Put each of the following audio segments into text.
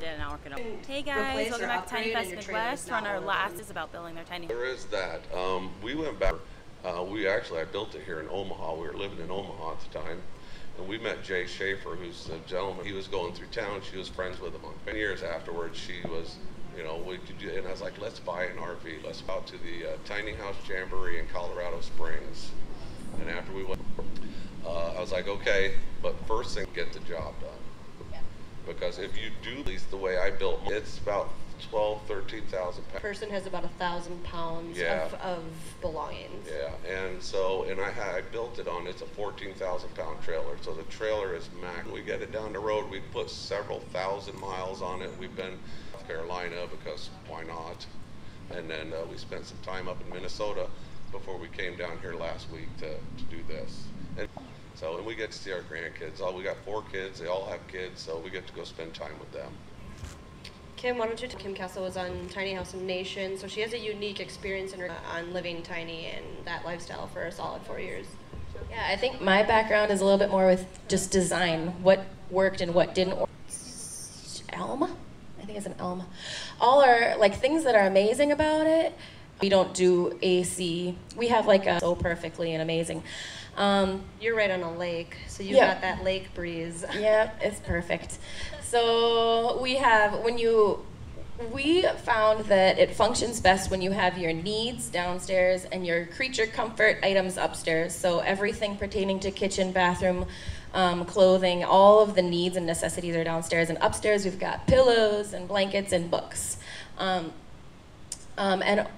did and now we're gonna. Hey guys, welcome back to TinyFest MidWest. We're on our last is about building their tiny. There is that. We went back. I built it here in Omaha. We were living in Omaha at the time, and we met Jay Schaefer, who's a gentleman. He was going through town. She was friends with him. 10 years afterwards, she was, we could do, and I was like, let's buy an RV. Let's go out to the Tiny House Jamboree in Colorado Springs. And after we went, I was like, okay, but first thing, get the job done. Because if you do, at least the way I built mine, it's about 13,000 pounds. Person has about 1,000 pounds of belongings. Yeah, and so, I built it on, it's a 14,000 pound trailer. So the trailer is max. We get it down the road, we put several thousand miles on it. We've been in South Carolina because why not? And then we spent some time up in Minnesota before we came down here last week to do this. And we get to see our grandkids. We got 4 kids. They all have kids, so we get to go spend time with them. Kim, why don't you Kim Castle was on Tiny House Nation, so she has a unique experience on living tiny and that lifestyle for a solid 4 years. Yeah, I think my background is a little bit more with just design, what worked and what didn't work. Elm? I think it's an elm. All are like things that are amazing about it. We don't do AC. We have like so perfectly and amazing. You're right on a lake, so you got that lake breeze. Yeah, it's perfect. So we found that it functions best when you have your needs downstairs and your creature comfort items upstairs. So everything pertaining to kitchen, bathroom, clothing, all of the needs and necessities are downstairs. And upstairs we've got pillows and blankets and books. And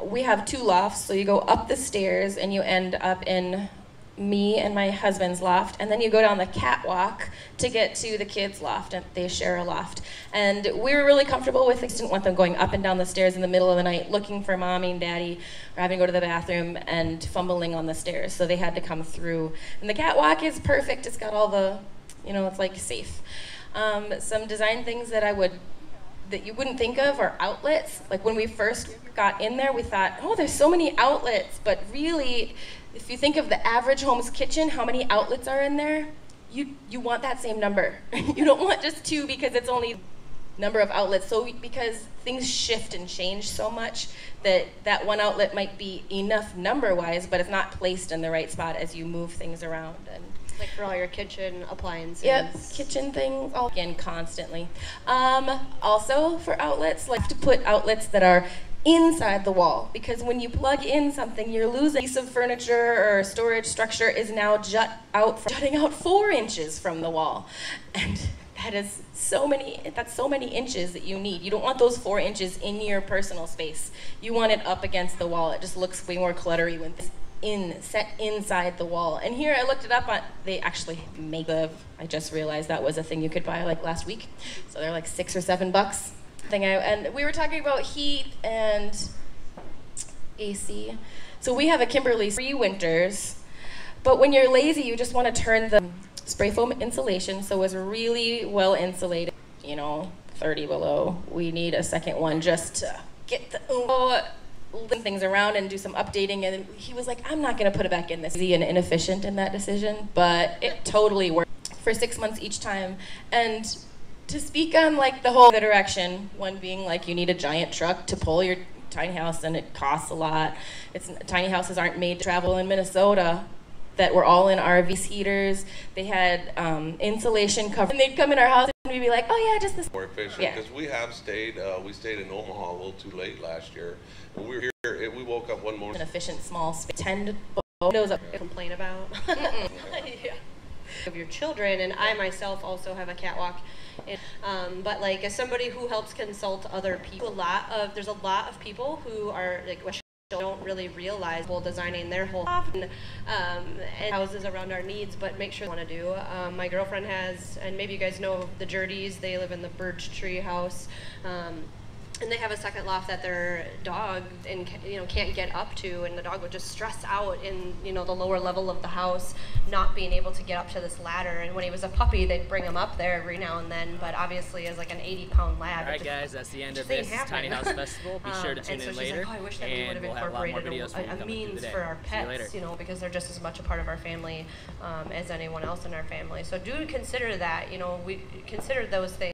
we have 2 lofts, so you go up the stairs and you end up in me and my husband's loft, and then you go down the catwalk to get to the kids' loft, and they share a loft. And we were really comfortable with it. Didn't want them going up and down the stairs in the middle of the night looking for mommy and daddy, or having to go to the bathroom and fumbling on the stairs, so they had to come through. And the catwalk is perfect. It's got all the, it's like safe. Some design things that you wouldn't think of are outlets. Like when we first got in there, we thought, oh, there's so many outlets, but really, if you think of the average home's kitchen, how many outlets are in there? You want that same number. You don't want just 2 because it's only number of outlets. So because things shift and change so much that one outlet might be enough number-wise, but it's not placed in the right spot as you move things around. And like for all your kitchen appliances. Yep, kitchen things, all again constantly. Also for outlets, like to put outlets that are inside the wall, because when you plug in something, you're losing a piece of furniture or storage structure is now jutting out 4 inches from the wall, and that's so many inches that you need. You don't want those 4 inches in your personal space. You want it up against the wall. It just looks way more cluttery when it's set inside the wall. And here I looked it up on, they actually make I just realized that was a thing you could buy like last week. So they're like $6 or $7. And we were talking about heat and AC. So we have a Kimberly 3 winters, but when you're lazy, you just want to turn the spray foam insulation, so it's really well insulated, 30 below. We need a second one just to get the things around and do some updating. And he was like, I'm not going to put it back in this. Easy and inefficient in that decision, but it totally worked for 6 months each time. And to speak on like the whole direction, one being like you need a giant truck to pull your tiny house and it costs a lot. Tiny houses aren't made to travel in Minnesota, that were all in RVs, heaters. They had insulation cover. And they'd come in our house and we'd be like, oh yeah, just this. More efficient, because we stayed in Omaha a little too late last year. When we were here, we woke up one morning. An efficient small space, 10 windows up. Complain about. Yeah. Of your children, and I myself also have a catwalk. But like as somebody who helps consult other people, there's a lot of people who are like don't really realize while designing their whole and houses around our needs, but make sure they want to do. My girlfriend has, and maybe you guys know the Jurdies, they live in the birch tree house. And they have a second loft that their dog can't get up to, and the dog would just stress out in the lower level of the house, not being able to get up to this ladder. And when he was a puppy, they'd bring him up there every now and then, but obviously as like an 80-pound lab. All right, guys, that's the end of this Tiny House Festival. Be sure to tune in later, I wish that we would have incorporated a means for our pets, because they're just as much a part of our family as anyone else in our family. So do consider that, we consider those things.